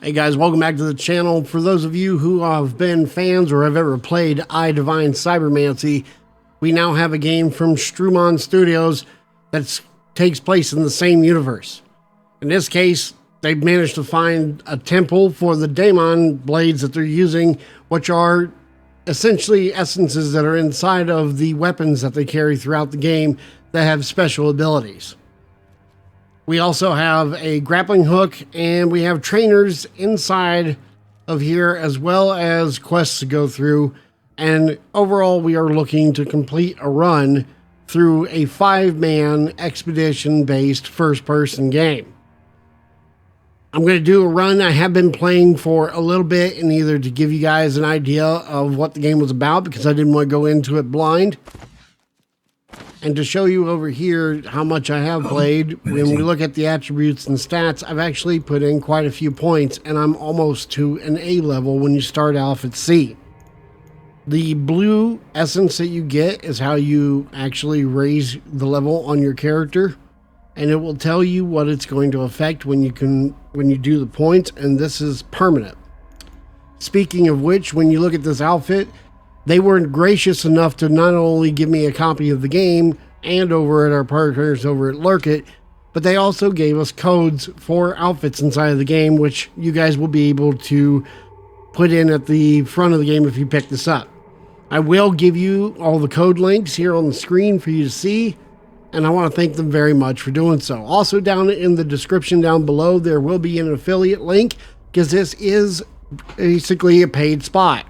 Hey guys, welcome back to the channel. For those of you who have been fans or have ever played I Divine Cybermancy, we now have a game from StreumOn Studios that takes place in the same universe. In this case, they've managed to find a temple for the daimon blades that they're using, which are essentially essences that are inside of the weapons that they carry throughout the game that have special abilities. We also have a grappling hook, and we have trainers inside of here, as well as quests to go through. And overall, we are looking to complete a run through a 5-man expedition-based first-person game. I'm going to do a run I have been playing for a little bit, and either to give you guys an idea of what the game was about, because I didn't want to go into it blind, and to show you over here how much I have played. When we look at the attributes and stats, I've actually put in quite a few points, and I'm almost to an A level when you start off at C. The blue essence that you get is how you actually raise the level on your character, and it will tell you what it's going to affect when you do the points, and this is permanent. Speaking of which, when you look at this outfit, they were gracious enough to not only give me a copy of the game and over at our partners over at Lurkit, but they also gave us codes for outfits inside of the game, which you guys will be able to put in at the front of the game if you pick this up. I will give you all the code links here on the screen for you to see, and I want to thank them very much for doing so. Also, down in the description down below, there will be an affiliate link, because this is basically a paid spot.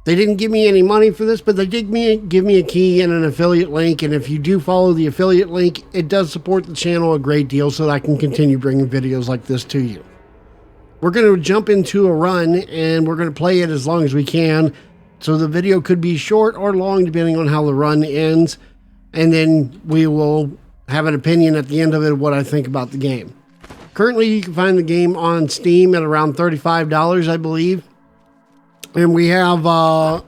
They didn't give me any money for this, but they did give me a key and an affiliate link, and if you do follow the affiliate link, it does support the channel a great deal so that I can continue bringing videos like this to you. We're going to jump into a run, and we're going to play it as long as we can, so the video could be short or long depending on how the run ends, and then we will have an opinion at the end of it of what I think about the game. Currently, you can find the game on Steam at around $35, I believe. And we have our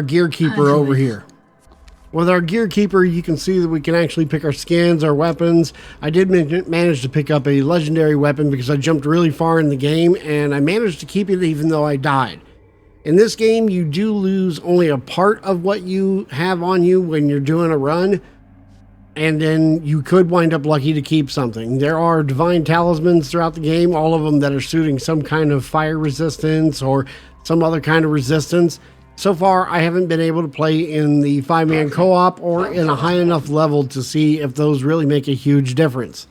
gear keeper over here. With our gear keeper, you can see that we can actually pick our skins, our weapons. I did manage to pick up a legendary weapon because I jumped really far in the game, and I managed to keep it even though I died. In this game, you do lose only a part of what you have on you when you're doing a run, and then you could wind up lucky to keep something. There are divine talismans throughout the game, all of them that are suiting some kind of fire resistance or some other kind of resistance. So far, I haven't been able to play in the 5-man co-op or in a high enough level to see if those really make a huge difference.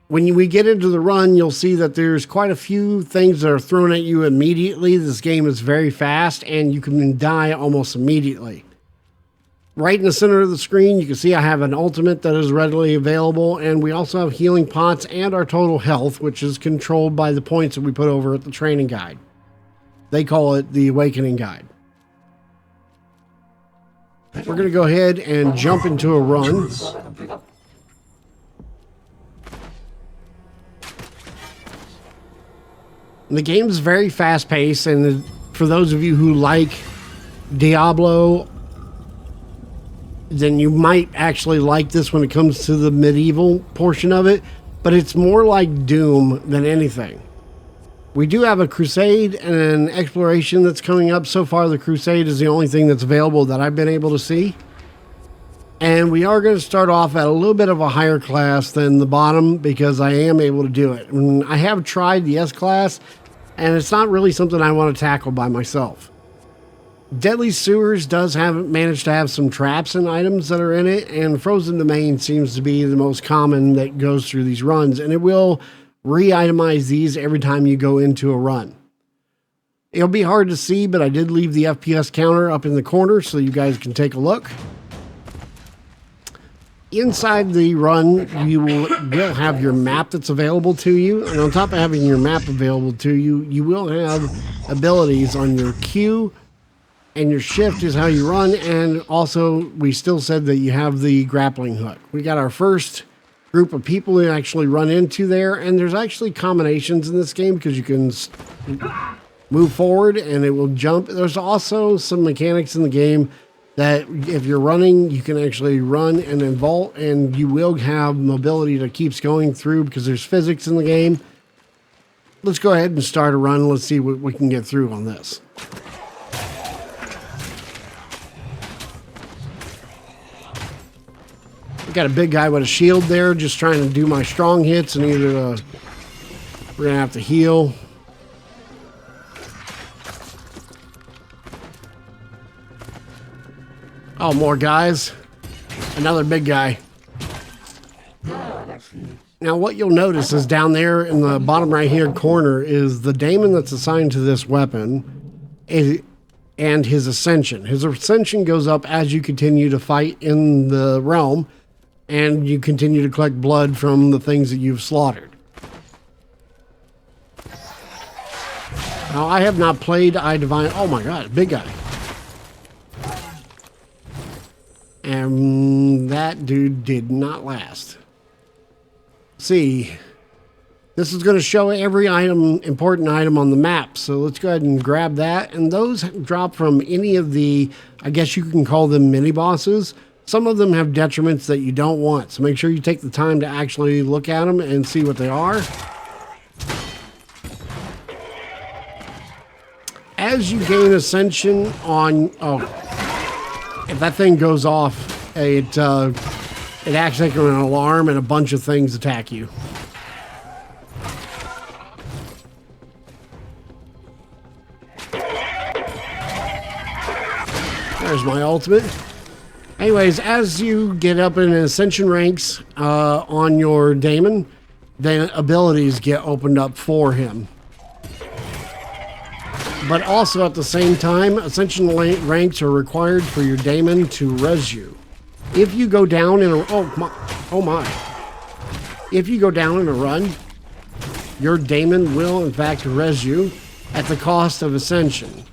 When we get into the run, you'll see that there's quite a few things that are thrown at you immediately. This game is very fast, and you can die almost immediately. Right in the center of the screen, you can see I have an ultimate that is readily available, and we also have healing pots and our total health, which is controlled by the points that we put over at the training guide. They call it the Awakening Guide. We're going to go ahead and jump into a run. The game is very fast-paced, and for those of you who like Diablo, then you might actually like this when it comes to the medieval portion of it, but it's more like Doom than anything. We do have a crusade and an exploration that's coming up. So far, the crusade is the only thing that's available that I've been able to see. And we are going to start off at a little bit of a higher class than the bottom because I am able to do it. And I have tried the S class, and it's not really something I want to tackle by myself. Deadly Sewers does manage to have some traps and items that are in it, and Frozen Domain seems to be the most common that goes through these runs, and it will re-itemize these every time you go into a run. It'll be hard to see, but I did leave the FPS counter up in the corner so you guys can take a look. Inside the run, you will have your map that's available to you, and on top of having your map available to you, you will have abilities on your Q, and your shift is how you run, and also we still said that you have the grappling hook. We got our first group of people who actually run into there, and there's actually combinations in this game because you can move forward and it will jump. There's also some mechanics in the game that if you're running, you can actually run and then vault, and you will have mobility that keeps going through because there's physics in the game. let's go ahead and start a run. Let's see what we can get through on this. We got a big guy with a shield there, just trying to do my strong hits, and either we're gonna have to heal. Oh, more guys. Another big guy. Now, what you'll notice is down there in the bottom right-hand corner is the daemon that's assigned to this weapon and his ascension. His ascension goes up as you continue to fight in the realm, and you continue to collect blood from the things that you've slaughtered. Now, I have not played iDivine. Oh my god, big guy. And that dude did not last. See, this is going to show every item, important item on the map. So let's go ahead and grab that. And those drop from any of the, I guess you can call them mini bosses. Some of them have detriments that you don't want. So make sure you take the time to actually look at them and see what they are. As you gain ascension on, if that thing goes off, it acts like an alarm and a bunch of things attack you. There's my ultimate. Anyways, as you get up in ascension ranks on your daemon, then abilities get opened up for him. But also at the same time, ascension ranks are required for your daemon to res you. If you go down in a oh my. If you go down in a run, your daemon will in fact res you at the cost of ascension.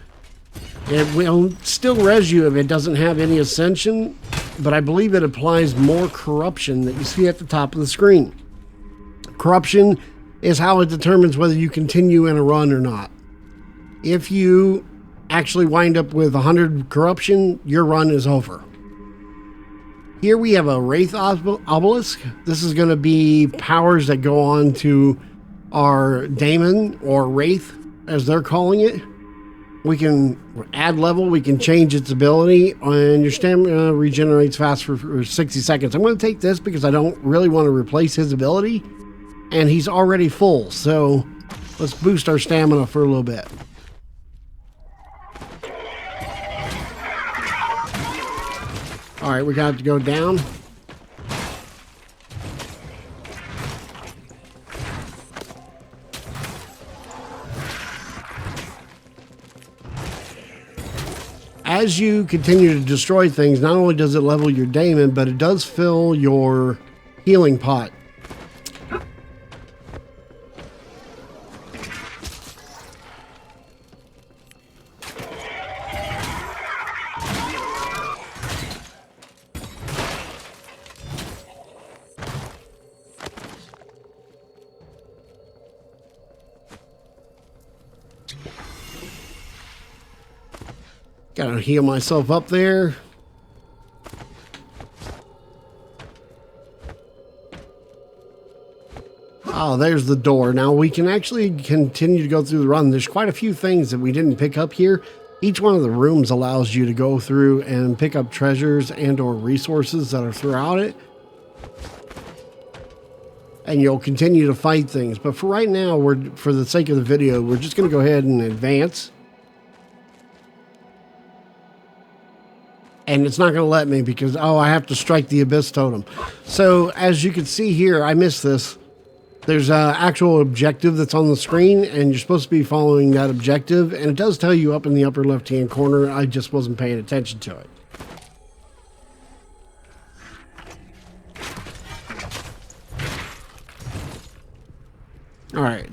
It will still res you if it doesn't have any ascension, but I believe it applies more corruption that you see at the top of the screen. Corruption is how it determines whether you continue in a run or not. If you actually wind up with 100 corruption, your run is over. Here we have a Wraith Obelisk. This is going to be powers that go on to our daemon, or Wraith as they're calling it. We can add level, we can change its ability, and your stamina regenerates fast for 60 seconds. I'm going to take this because I don't really want to replace his ability, and he's already full, so let's boost our stamina for a little bit. Alright, we got to go down. As you continue to destroy things, not only does it level your daemon, but it does fill your healing pot. Gotta heal myself up there. Oh, there's the door. Now we can actually continue to go through the run. There's quite a few things that we didn't pick up here. Each one of the rooms allows you to go through and pick up treasures and or resources that are throughout it. And you'll continue to fight things. But for right now, for the sake of the video, we're just going to go ahead and advance. And it's not going to let me because, I have to strike the Abyss Totem. So, as you can see here, I missed this. There's an actual objective that's on the screen, and you're supposed to be following that objective. And it does tell you up in the upper left-hand corner. I just wasn't paying attention to it. Alright,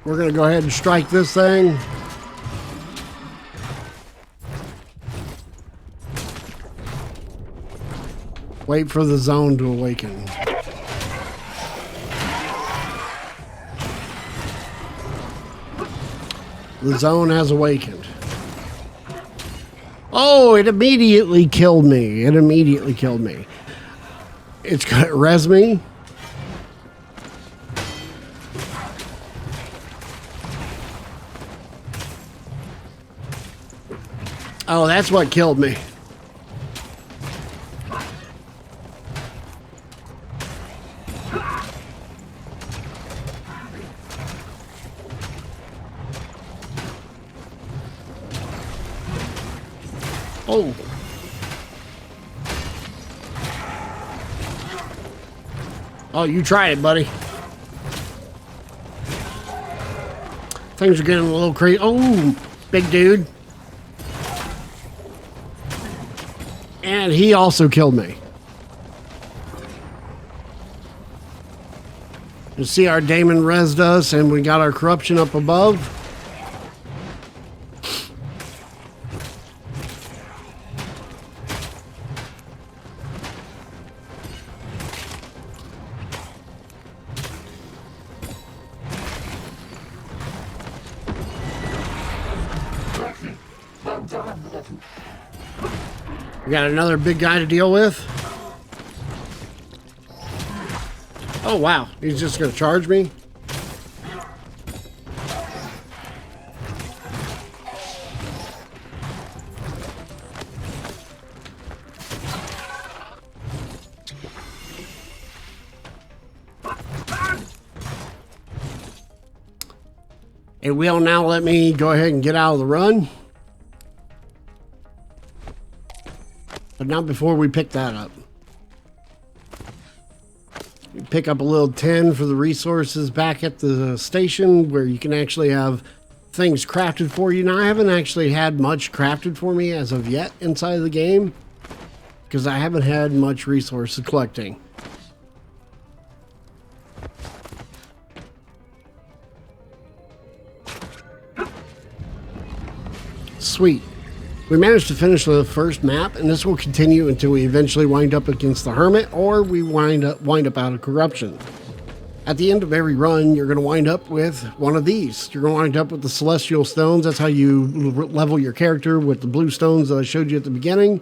we're going to go ahead and strike this thing. Wait for the zone to awaken. The zone has awakened. Oh, it immediately killed me. It immediately killed me. It's going to res me. Oh, that's what killed me. Oh. Oh, you tried it, buddy. Things are getting a little crazy. Oh, big dude. And he also killed me. You see our daimon resed us, and we got our corruption up above. We got another big guy to deal with. Oh, wow. He's just going to charge me. It will now let me go ahead and get out of the run. But not before we pick that up. You pick up a little 10 for the resources back at the station where you can actually have things crafted for you. Now, I haven't actually had much crafted for me as of yet inside of the game because I haven't had much resources collecting. Sweet. We managed to finish the first map, and this will continue until we eventually wind up against the Hermit, or we wind up out of corruption. At the end of every run, you're going to wind up with one of these. You're going to wind up with the Celestial Stones. That's how you level your character with the blue stones that I showed you at the beginning.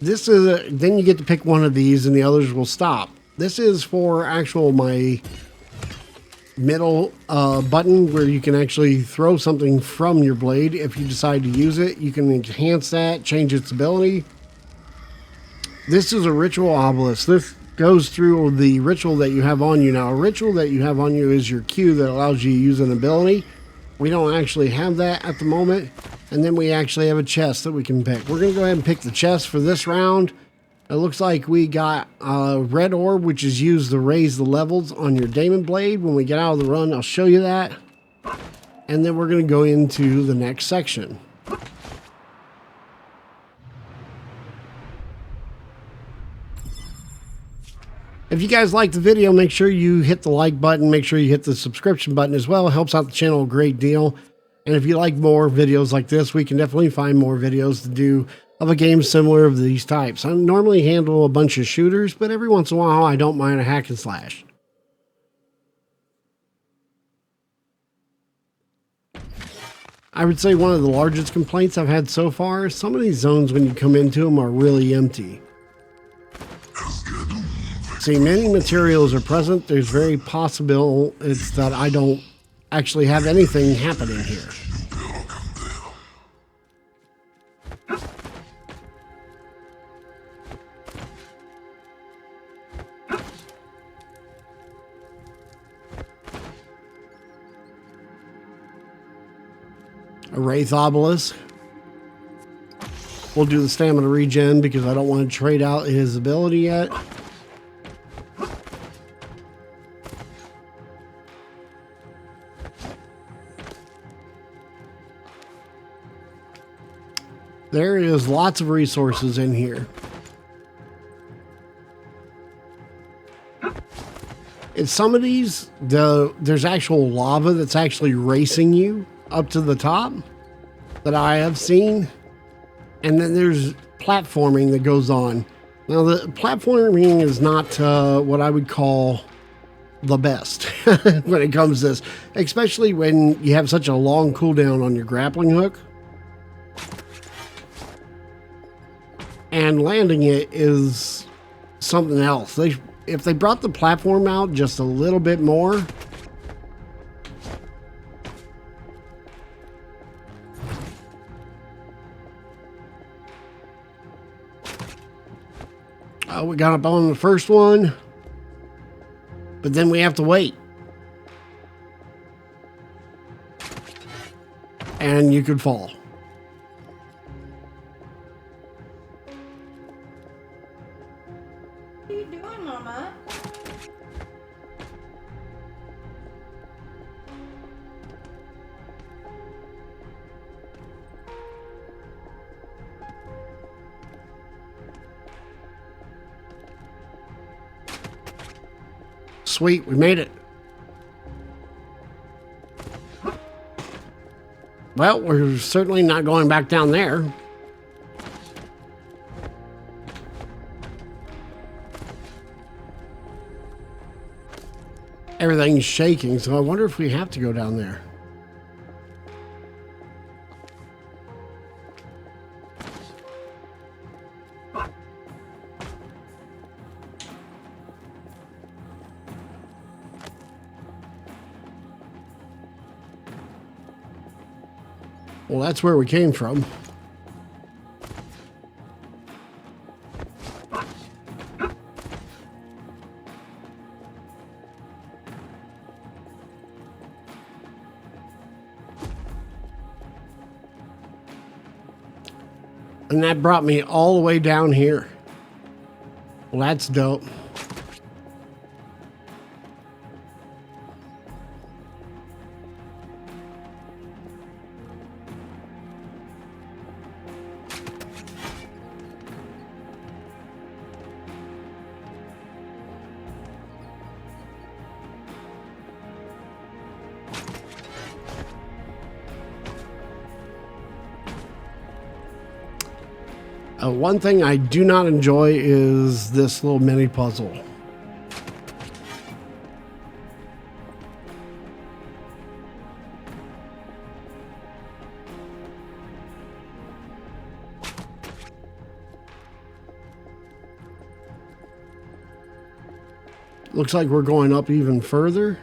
This is then you get to pick one of these, and the others will stop. This is for my middle button where you can actually throw something from your blade. If you decide to use it, you can enhance that, change its ability. This is a ritual obelisk. This goes through the ritual that you have on you. Now, a ritual that you have on you is your Q that allows you to use an ability. We don't actually have that at the moment. And then we actually have a chest that we can pick. We're going to go ahead and pick the chest for this round. It looks like we got a red orb, which is used to raise the levels on your daimon blade. When we get out of the run, I'll show you that. And then we're going to go into the next section. If you guys like the video, make sure you hit the like button. Make sure you hit the subscription button as well. It helps out the channel a great deal. And if you like more videos like this, we can definitely find more videos to do of a game similar of these types. I normally handle a bunch of shooters, but every once in a while I don't mind a hack and slash. I would say one of the largest complaints I've had so far is some of these zones when you come into them are really empty. See, many materials are present. There's very possible it's that I don't actually have anything happening here. A Wraith Obelisk. We'll do the stamina regen because I don't want to trade out his ability yet. There is lots of resources in here. In some of these, there's actual lava that's actually racing you up to the top that I have seen. And then there's platforming that goes on. Now, the platforming is not what I would call the best when it comes to this, especially when you have such a long cooldown on your grappling hook. And landing it is something else. If they brought the platform out just a little bit more, We got up on the first one, but then we have to wait. And you could fall. What are you doing, Mama? Sweet, we made it. Well, we're certainly not going back down there. Everything's shaking, so I wonder if we have to go down there. Well, that's where we came from. And that brought me all the way down here. Well, that's dope. One thing I do not enjoy is this little mini puzzle. Looks like we're going up even further.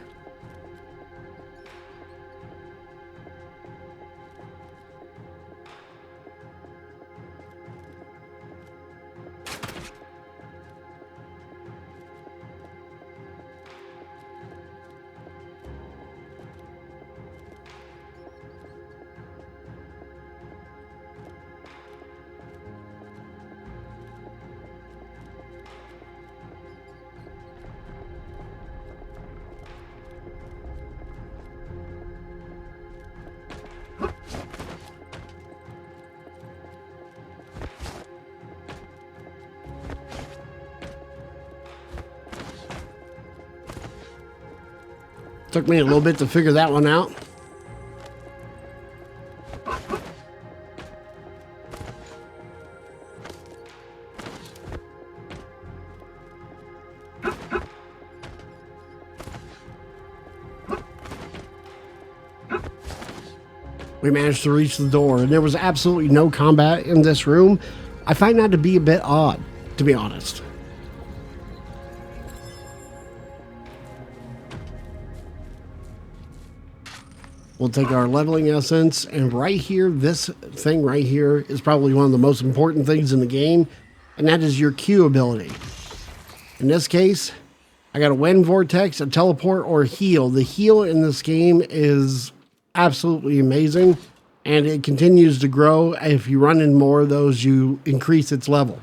Took me a little bit to figure that one out. We managed to reach the door, and there was absolutely no combat in this room. I find that to be a bit odd, to be honest. We'll take our leveling essence, and right here, this thing right here is probably one of the most important things in the game, and that is your Q ability. In this case, I got a wind vortex, a teleport, or a heal. The heal in this game is absolutely amazing, and it continues to grow. If you run in more of those, you increase its level.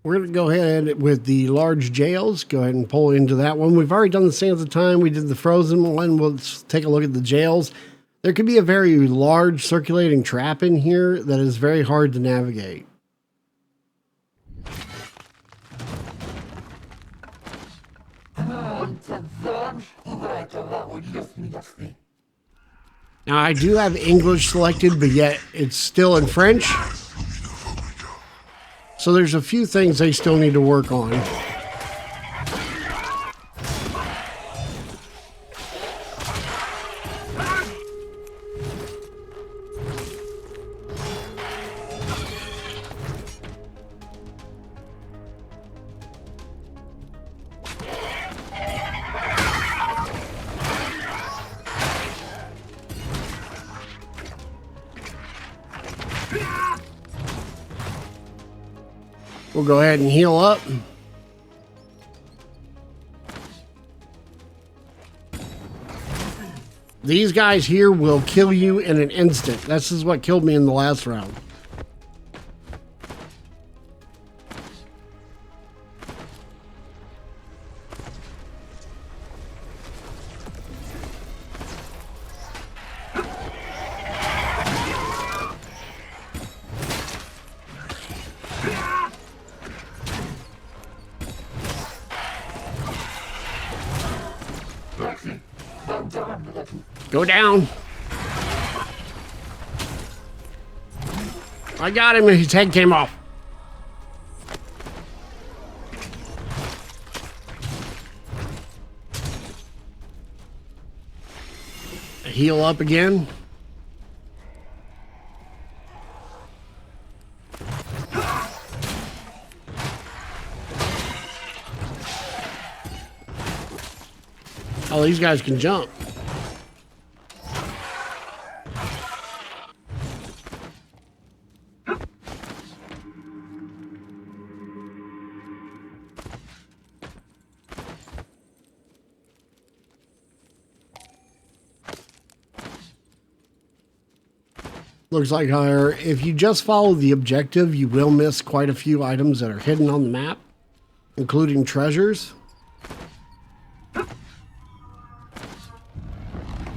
We're going to go ahead with the large jails. Go ahead and pull into that one. We've already done the Sands of Time. We did the frozen one. Let's take a look at the jails. There could be a very large circulating trap in here that is very hard to navigate. Now, I do have English selected, but yet it's still in French. So there's a few things they still need to work on. We'll go ahead and heal up. These guys here will kill you in an instant. This is what killed me in the last round. Go down. I got him and his head came off. Heal up again. Oh, these guys can jump. Looks like if you just follow the objective, you will miss quite a few items that are hidden on the map, including treasures.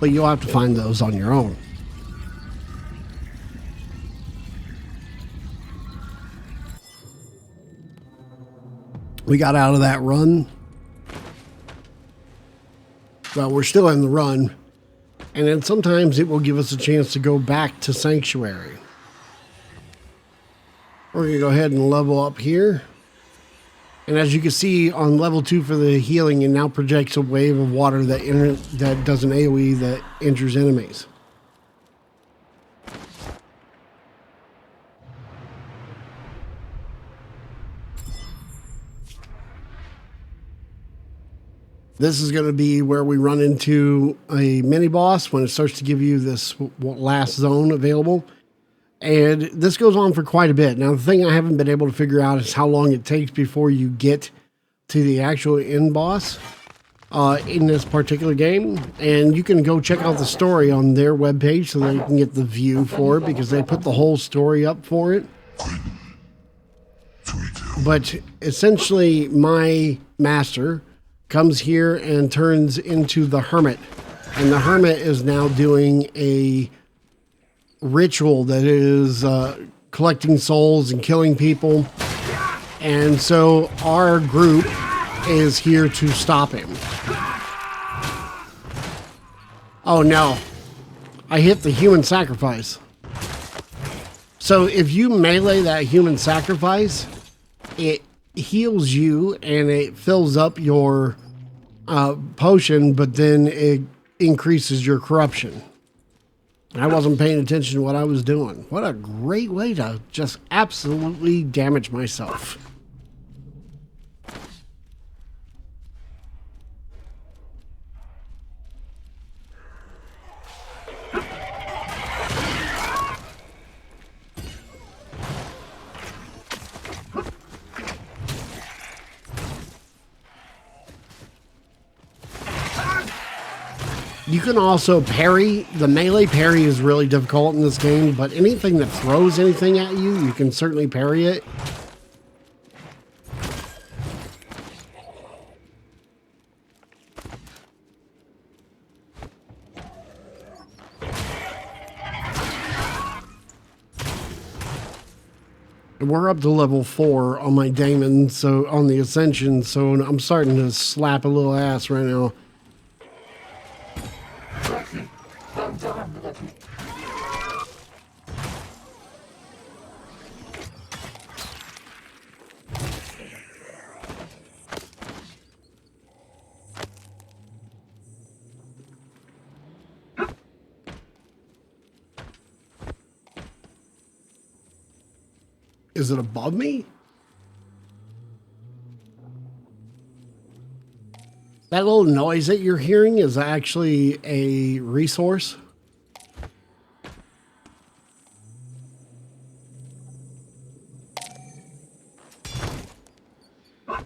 But you'll have to find those on your own. We got out of that run. Well, we're still in the run. And then sometimes it will give us a chance to go back to Sanctuary. We're going to go ahead and level up here. And as you can see on level 2 for the healing, it now projects a wave of water that does an AoE that injures enemies. This is going to be where we run into a mini boss when it starts to give you this last zone available. And this goes on for quite a bit. Now, the thing I haven't been able to figure out is how long it takes before you get to the actual end boss in this particular game. And you can go check out the story on their webpage so that you can get the view for it, because they put the whole story up for it. But essentially, my master comes here and turns into the hermit. And the hermit is now doing a ritual that is collecting souls and killing people. And so our group is here to stop him. Oh no, I hit the human sacrifice. So if you melee that human sacrifice, it heals you and it fills up your potion, but then it increases your corruption. I wasn't paying attention to what I was doing. What a great way to just absolutely damage myself. You can also parry. The melee parry is really difficult in this game, but anything that throws anything at you, you can certainly parry it. And we're up to level 4 on my daemon, so on the ascension, so I'm starting to slap a little ass right now. Is it above me? That little noise that you're hearing is actually a resource.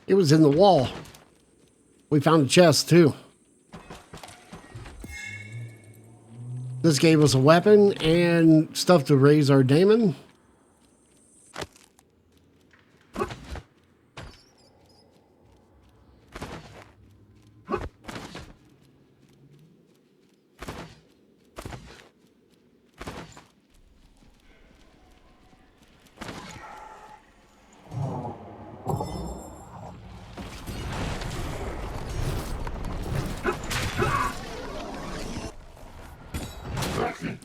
It was in the wall. We found a chest too. This gave us a weapon and stuff to raise our daimon.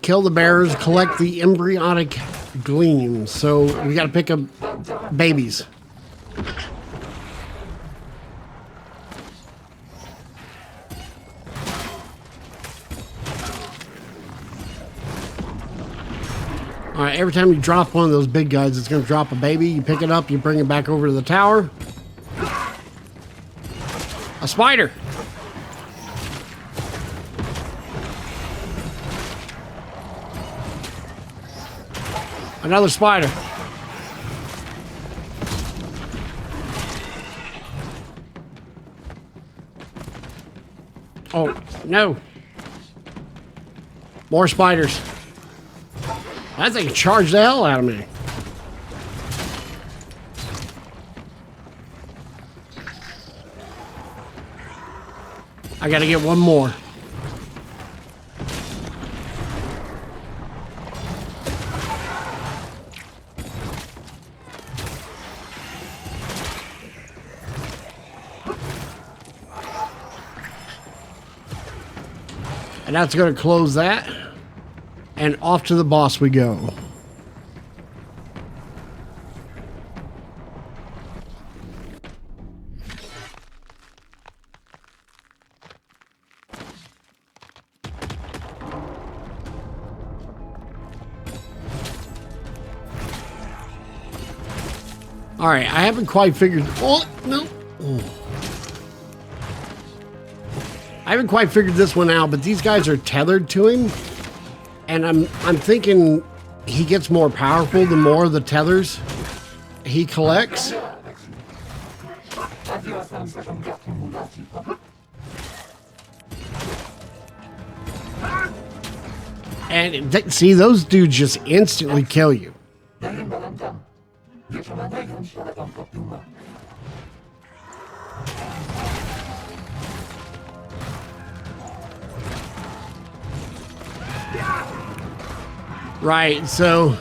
Kill the bears, collect the embryonic gleams. So we got to pick up babies. All right, every time you drop one of those big guys, it's going to drop a baby. You pick it up, you bring it back over to the tower. A spider. Another spider. Oh, no. More spiders. That thing charged the hell out of me. I gotta get one more. And that's going to close that. And off to the boss we go. All right, I haven't quite figured... Oh, no. Oh. I haven't quite figured this one out, but these guys are tethered to him. And I'm thinking he gets more powerful the more the tethers he collects. And see, those dudes just instantly kill you. Right, so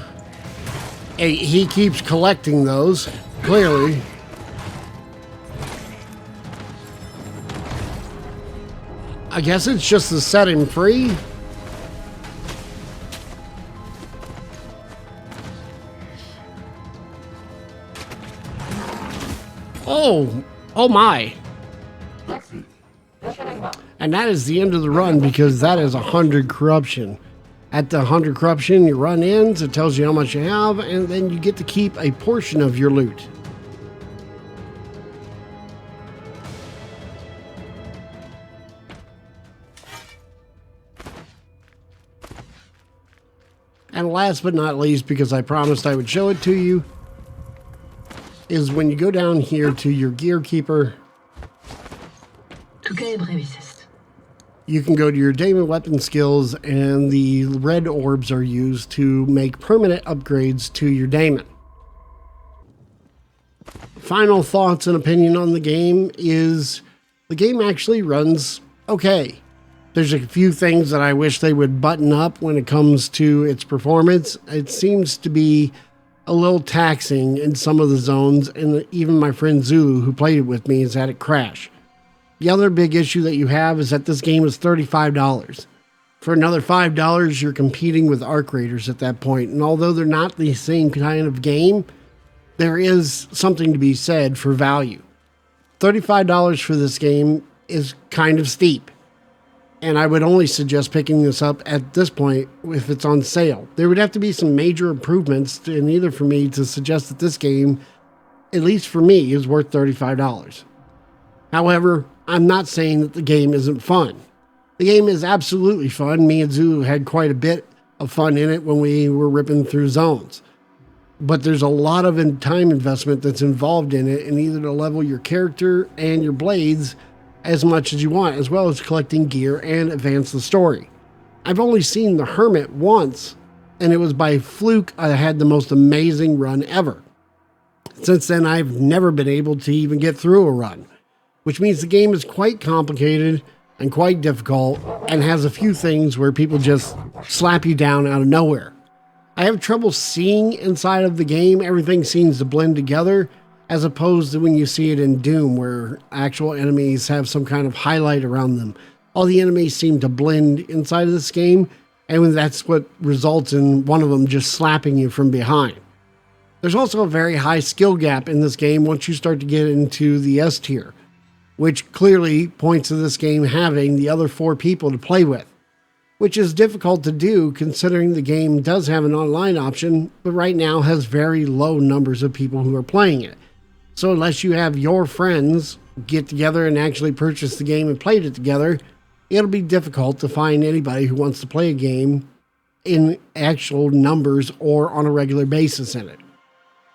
he keeps collecting those, clearly. I guess it's just to set him free. Oh my. And that is the end of the run because that is 100 corruption. At the 100 corruption, your run ends, it tells you how much you have, and then you get to keep a portion of your loot. And last but not least, because I promised I would show it to you, is when you go down here to your gear keeper, you can go to your daimon weapon skills, and the red orbs are used to make permanent upgrades to your daimon. Final thoughts and opinion on the game is the game actually runs okay. There's a few things that I wish they would button up when it comes to its performance. It seems to be a little taxing in some of the zones, and even my friend Zulu, who played it with me, has had it crash. The other big issue that you have is that this game is $35. For another $5, you're competing with Arc Raiders at that point. And although they're not the same kind of game, there is something to be said for value. $35 for this game is kind of steep. And I would only suggest picking this up at this point if it's on sale. There would have to be some major improvements in either for me to suggest that this game, at least for me, is worth $35. However, I'm not saying that the game isn't fun. The game is absolutely fun. Me and Zulu had quite a bit of fun in it when we were ripping through zones. but there's a lot of time investment that's involved in it, and either to level your character and your blades as much as you want, as well as collecting gear and advance the story. I've only seen the Hermit once, and it was by fluke. I had the most amazing run ever. Since then, I've never been able to even get through a run, which means the game is quite complicated and quite difficult, and has a few things where people just slap you down out of nowhere. I have trouble seeing inside of the game. Everything seems to blend together, as opposed to when you see it in Doom, where actual enemies have some kind of highlight around them. All the enemies seem to blend inside of this game, and that's what results in one of them just slapping you from behind. There's also a very high skill gap in this game once you start to get into the S tier, which clearly points to this game having the other 4 people to play with, which is difficult to do considering the game does have an online option, but right now has very low numbers of people who are playing it. So unless you have your friends get together and actually purchase the game and play it together, it'll be difficult to find anybody who wants to play a game in actual numbers or on a regular basis in it,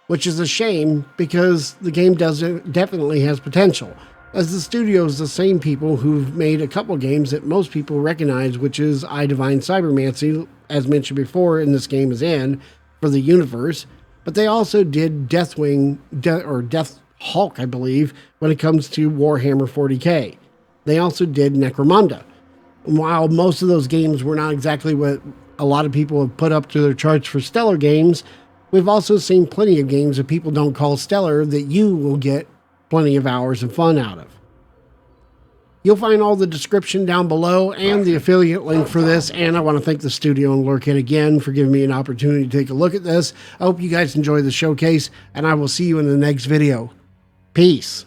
which is a shame because the game definitely has potential, as the studio is the same people who've made a couple games that most people recognize, which is I Divine Cybermancy, as mentioned before, in this game is in for the universe. But they also did Deathwing, or Death Hulk, I believe, when it comes to Warhammer 40k. They also did Necromunda. While most of those games were not exactly what a lot of people have put up to their charts for stellar games, we've also seen plenty of games that people don't call stellar that you will get plenty of hours of fun out of. You'll find all the description down below and the affiliate link for this, and I want to thank the studio and Lurkit again for giving me an opportunity to take a look at this. I hope you guys enjoy the showcase, and I will see you in the next video. Peace.